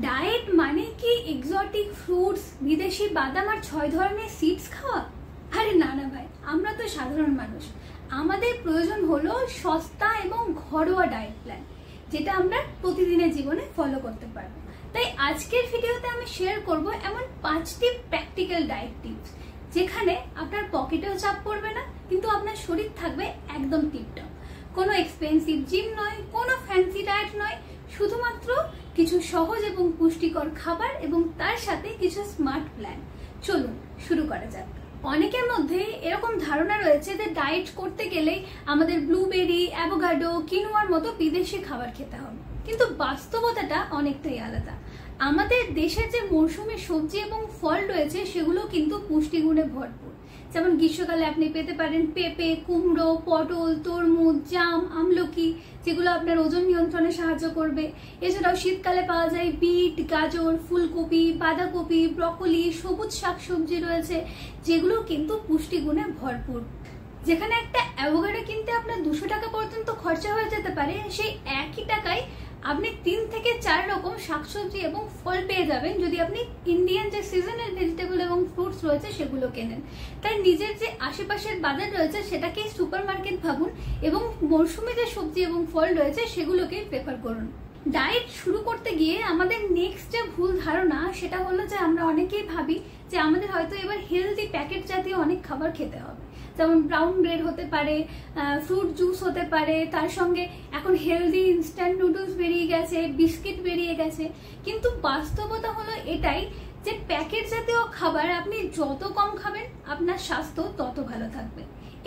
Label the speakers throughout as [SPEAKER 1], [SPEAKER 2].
[SPEAKER 1] Diet মানে কি exotic fruits, বিদেশি বাদাম আর 6 ধরনের সিডস খাওয়া? আরে না না ভাই, আমরা তো সাধারণ মানুষ। আমাদের প্রয়োজন হলো সস্তা এবং ঘরোয়া ডায়েট প্ল্যান, যেটা আমরা প্রতিদিনের জীবনে ফলো করতে পারবো। তাই আজকের ভিডিওতে আমি শেয়ার করব এমন 5টি প্র্যাকটিক্যাল ডায়েট টিপস, যেখানে আপনার পকেটেও চাপ পড়বে না, কিন্তু আপনার শরীর থাকবে একদম টিপটপ। কোনো এক্সপেন্সিভ জিম নয়, কোনো ফ্যান্সি ডায়েট নয়, শুধুমাত্র কিছু সহজ এবং পুষ্টিকর খাবার এবং তার সাথে কিছু স্মার্ট প্ল্যান। চলুন শুরু করা যাক। অনেকের মধ্যে এরকম ধারণা রয়েছে যে ডায়েট করতে গেলেই আমাদের ব্লুবেরি, অ্যাভোকাডো, কিনোয়ার মতো বিদেশি খাবার খেতে হবে, কিন্তু বাস্তবতাটা অনেকটাই আলাদা। আমাদের দেশের যে মৌসুমী সবজি এবং ফল রয়েছে সেগুলো কিন্তু পুষ্টিগুণে ভরপুর। যেমন গ্রীষ্মকালে আপনি পেতে পারেন পেঁপে, কুমড়ো, পটল, তরমুজ, জাম, আমলকি, যেগুলো আপনার ওজন নিয়ন্ত্রণে সাহায্য করবে। এছাড়াও শীতকালে পাওয়া যায় বিট, গাজর, ফুলকপি, বাঁধাকপি, ব্রকলি, সবুজ শাকসবজি রয়েছে, যেগুলো কিন্তু পুষ্টিগুণে ভরপুর। যেখানে একটা অ্যাভোকাডো কিনতে আপনার 200 টাকা পর্যন্ত খরচা হয়ে যেতে পারে, সেই একই টাকায় আপনি 3 থেকে 4 রকম শাকসবজি এবং ফল পেয়ে যাবেন যদি আপনি ইন্ডিয়ান যে সিজনাল ভেজিটেবল এবং ফ্রুটস রয়েছে সেগুলো কেনেন। তাই নিজের যে আশেপাশের বাজার রয়েছে সেটাকেই সুপার মার্কেট ভাবুন এবং মরশুমে যে সবজি এবং ফল রয়েছে সেগুলোকেই প্রেফার করুন। ডায়েট শুরু করতে গিয়ে আমাদের নেক্সট যে ভুল ধারণা সেটা হলো যে আমরা অনেকেই ভাবি যে আমাদের হয়তো এবার হেলদি প্যাকেট জাতীয় অনেক খাবার খেতে হবে, যেমন ব্রাউন ব্রেড হতে পারে, ফ্রুট জুস হতে পারে, তার সঙ্গে এখন হেলদি ইনস্ট্যান্ট নুডলস বেরিয়ে গেছে, বিস্কিট বেরিয়ে গেছে। কিন্তু বাস্তবতা হলো এটাই যে প্যাকেট জাতীয় খাবার আপনি যত কম খাবেন আপনার স্বাস্থ্য তত ভালো থাকবে।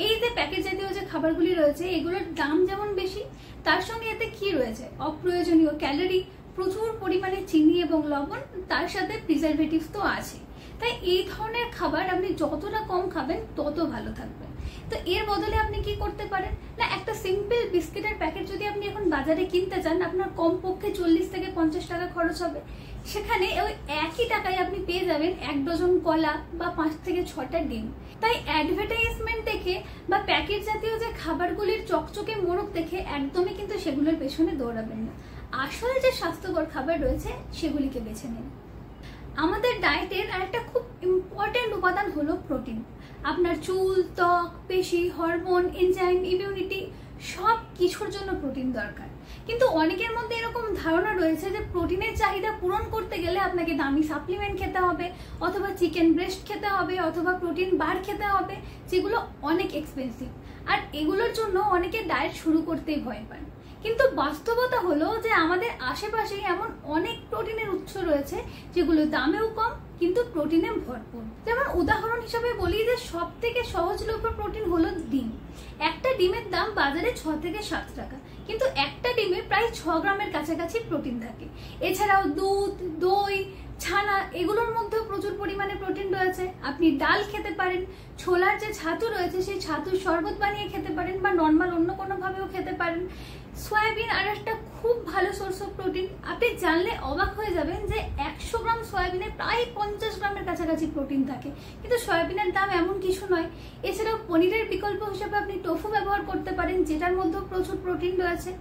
[SPEAKER 1] এই যে প্যাকেট জাতীয় যে খাবারগুলি রয়েছে এগুলোর দাম যেমন বেশি, তার সঙ্গে এতে কি রয়েছে? অপ্রয়োজনীয় ক্যালোরি, প্রচুর পরিমাণে চিনি এবং লবণ, তার সাথে প্রিজারভেটিভস তো আছে। তাই এই ধরনের খাবার আপনি যতটা কম খাবেন তত ভালো থাকবেন। তো এর বদলে আপনি কি করতে পারেন না, একটা সিম্পল বিস্কিটের প্যাকেট যদি আপনি এখন বাজারে কিনতে চান, আপনার কমপক্ষে 40 থেকে 50 টাকা খরচ হবে। সেখানে ওই একই টাকায় আপনি পেয়ে যাবেন 1 ডজন কলা বা 5 থেকে 6টা ডিম। তাই অ্যাডভার্টাইজমেন্ট দেখে বা প্যাকেট জাতীয় যে খাবারগুলির চকচকে মোড়ক দেখে একদমই কিন্তু সেগুলোর পেছনে দৌড়াবেন না। আসলে যে স্বাস্থ্যকর খাবার রয়েছে সেগুলিকে বেছে নিন। আমাদের ডায়েটের আরেকটা খুব ইম্পর্টেন্ট উপাদান হলো প্রোটিন। আপনার চুল, ত্বক, পেশি, হরমোন, এনজাইম, ইমিউনিটি সব কিছুর জন্য প্রোটিন দরকার। কিন্তু অনেকের মধ্যে এরকম ধারণা রয়েছে যে প্রোটিনের চাহিদা পূরণ করতে গেলে আপনাকে দামি সাপ্লিমেন্ট খেতে হবে, অথবা চিকেন ব্রেস্ট খেতে হবে, অথবা প্রোটিন বার খেতে হবে, যেগুলো অনেক এক্সপেন্সিভ। আর এগুলোর জন্য অনেকে ডায়েট শুরু করতেই ভয় পান। কিন্তু বাস্তবতা হলো যে আমাদের আশেপাশে এমন অনেক প্রোটিনের উৎস রয়েছে যেগুলো দামেও কম কিন্তু প্রোটিনে ভরপুর। যেমন উদাহরণ হিসেবে বলি যে সব থেকে সহজলভ্য প্রোটিন হলো ডিম। একটা ডিমের দাম বাজারে 6 থেকে 7 টাকা, কিন্তু একটা ডিমে প্রায় 6 গ্রামের কাছাকাছি প্রোটিন থাকে। এছাড়াও দুধ, দই, ছানা, এগুলোর মধ্যেও প্রচুর পরিমাণে প্রোটিন রয়েছে। আপনি ডাল খেতে পারেন, ছোলার যে ছাতু রয়েছে সেই ছাতুর শরবত বানিয়ে খেতে পারেন, বা নর্মাল অন্য কোনো ভাবেও খেতে পারেন। সয়াবিন আর একটা খুব ভালো সোর্স অফ প্রোটিন। আপনি জানলে অবাক হয়ে যাবেন যে 100 গ্রাম সয়াবিনে প্রায় 50 গ্রামের কাছাকাছি প্রোটিন থাকে, কিন্তু সয়াবিনের দাম এমন কিছু নয়। এছাড়াও পনিরের বিকল্প হিসেবে আপনি টোফু ব্যবহার করতে পারেন, যেটার মধ্যেও প্রচুর প্রোটিন রয়েছে।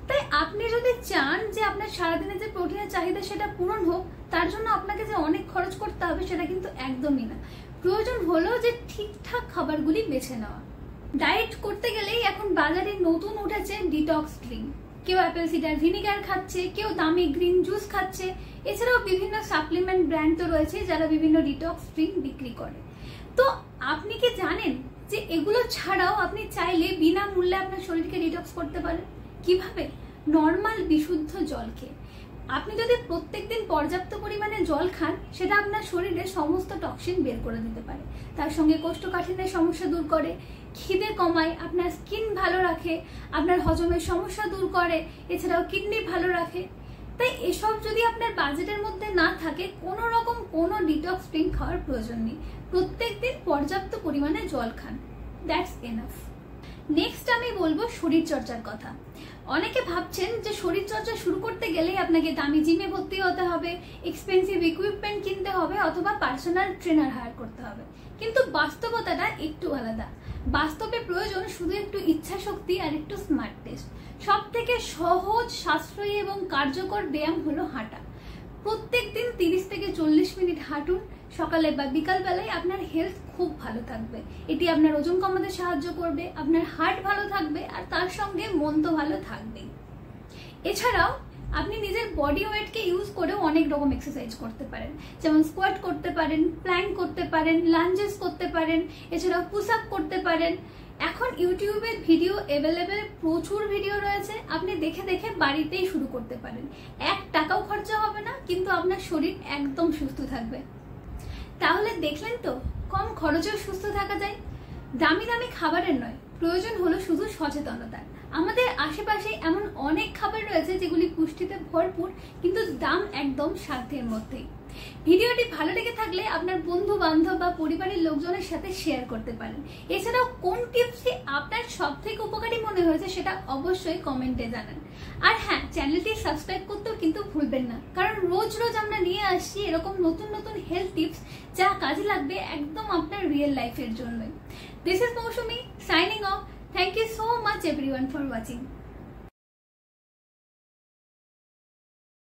[SPEAKER 1] তাই আপনি যদি চান যে আপনার সারাদিনে যে প্রোটিনের চাহিদা সেটা পূরণ হোক, তার জন্য আপনাকে যে অনেক খরচ করতে হবে সেটা কিন্তু একদমই না। প্রয়োজন হলো যে ঠিকঠাক খাবারগুলি বেছে নেওয়া। ডায়েট করতে গেলেই এখন বাজারে নতুন উঠেছে ডিটক্স ড্রিঙ্ক। কেউ অ্যাপেল সিডার ভিনিগার খাচ্ছে, কেউ দামি গ্রিন জুস খাচ্ছে। এছাড়াও বিভিন্ন সাপ্লিমেন্ট ব্র্যান্ড তো রয়েছে যারা বিভিন্ন ডিটক্স ড্রিঙ্ক বিক্রি করে। তো আপনি কি জানেন যে এগুলো ছাড়াও আপনি চাইলে বিনামূল্যে আপনার শরীরকে ডিটক্স করতে পারেন? কিভাবে? নর্মাল বিশুদ্ধ জল খেয়ে। আপনি যদি প্রত্যেকদিন পর্যাপ্ত পরিমাণে জল খান, সেটা আপনার শরীরে সমস্ত টক্সিন বের করে দিতে পারে। তার সঙ্গে কোষ্ঠকাঠিন্যের সমস্যা দূর করে, খিদে কমায়, আপনার স্কিন ভালো রাখে, আপনার হজমের সমস্যা দূর করে, এছাড়াও কিডনি ভালো রাখে। তাই এসব যদি আপনার বাজেটের মধ্যে না থাকে, কোনো রকম কোনো ডিটক্স ড্রিঙ্ক খাওয়ার প্রয়োজন নেই। প্রত্যেকদিন পর্যাপ্ত পরিমাণে জল খান, দ্যাটস এনাফ। নেক্সট আমি বলবো শরীর চর্চার কথা। অনেকে ভাবছেন যে শরীর চর্চা শুরু করতে গেলেই আপনাকে দামি জিমে ভর্তি হতে হবে, এক্সপেন্সিভ ইকুইপমেন্ট কিনতে হবে, অথবা পার্সোনাল ট্রেনার হায়ার করতে হবে। কিন্তু বাস্তবতাটা একটু আলাদা। বাস্তবে প্রয়োজন শুধু একটু ইচ্ছা শক্তি আর একটু স্মার্টনেস। সব থেকে সহজ, সাশ্রয়ী এবং কার্যকর ব্যায়াম হলো হাঁটা। 40 মিনিট হাঁটুন সকালে বা বিকাল বেলায়, আপনার হেলথ খুব ভালো থাকবে। এটি আপনার ওজন কমাতে সাহায্য করবে, আপনার হার্ট ভালো থাকবে, আর তার সঙ্গে মন তো ভালো থাকবেই। এছাড়াও আপনি নিজের বডি ওয়েটকে ইউজ করেও অনেক রকম এক্সারসাইজ করতে পারেন, যেমন স্কোয়াট করতে পারেন, প্ল্যাঙ্ক করতে পারেন, লাঞ্জেস করতে পারেন, এছাড়াও পুশ আপ করতে পারেন। এখন ইউটিউবে ভিডিও অ্যাভেলেবেল, প্রচুর ভিডিও রয়েছে, আপনি দেখে দেখে বাড়িতেই শুরু করতে পারেন। 1 টাকাও খরচা হবে না, কিন্তু আপনার শরীর একদম সুস্থ থাকবে। তাহলে দেখলেন তো, কম খরচেও সুস্থ থাকা যায়। দামি দামি খাবারের নয়, প্রয়োজন হলো শুধু সচেতনতার। আমাদের আশেপাশে এমন অনেক খাবার রয়েছে যেগুলি পুষ্টিতে ভরপুর, কিন্তু দাম একদম সাধ্যের মধ্যেই। ভিডিওটি ভালো লেগে থাকলে আপনার বন্ধু বান্ধব বা পরিবারের লোকজনের সাথে শেয়ার করতে পারেন। এছাড়াও কোন টিপসটি আপনার সব থেকে উপকারী মনে হয়েছে সেটা অবশ্যই কমেন্টে জানান। আর হ্যাঁ, চ্যানেলটি সাবস্ক্রাইব করতেও কিন্তু ভুলবেন না, কারণ রোজ রোজ আমরা নিয়ে আসছি এরকম নতুন নতুন হেলথ টিপস যা কাজে লাগবে একদম আপনার রিয়েল লাইফের জন্যই। This is Moushumi signing off. Thank you so much everyone for watching.